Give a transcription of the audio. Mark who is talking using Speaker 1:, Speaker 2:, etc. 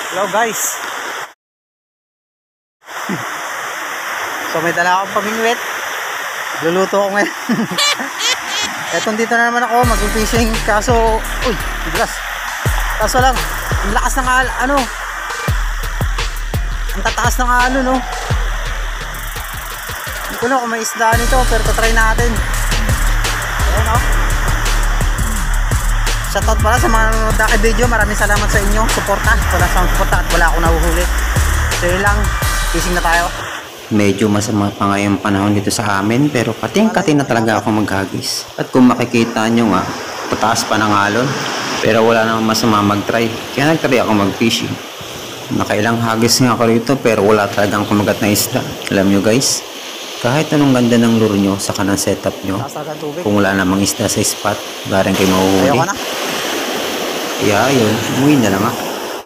Speaker 1: Hello guys. So may dala akong pamingwit. Luluto ko ngayon. Eto dito na naman ako mag-fishing kaso uy, bigas. Kaso lang, ang lakas ng ano. Ang tataas ng no. Hindi ko na kung may isda nito pero tatry natin. Ayan o. Shoutout pala sa mga nanonood na video. Maraming salamat sa inyo. Suporta. Wala sa suporta at wala akong nahuhuli. So yun lang. Fishing na tayo.
Speaker 2: Medyo masama pa ngayong panahon dito sa amin pero kating-kating na talaga ako maghagis. At kung makikita nyo nga, tataas pa ng alon. Pero wala namang masama mag-try. Kaya nag-try ako mag-fishing. Nakailang hagis nga ako rito pero wala talagang kumagat na isda. Alam nyo guys, kahit anong ganda ng lure nyo sa kanang setup nyo, kung wala namang isda sa spot, garing kayo mahuhuli. Kaya yun, umuwi na lang ako.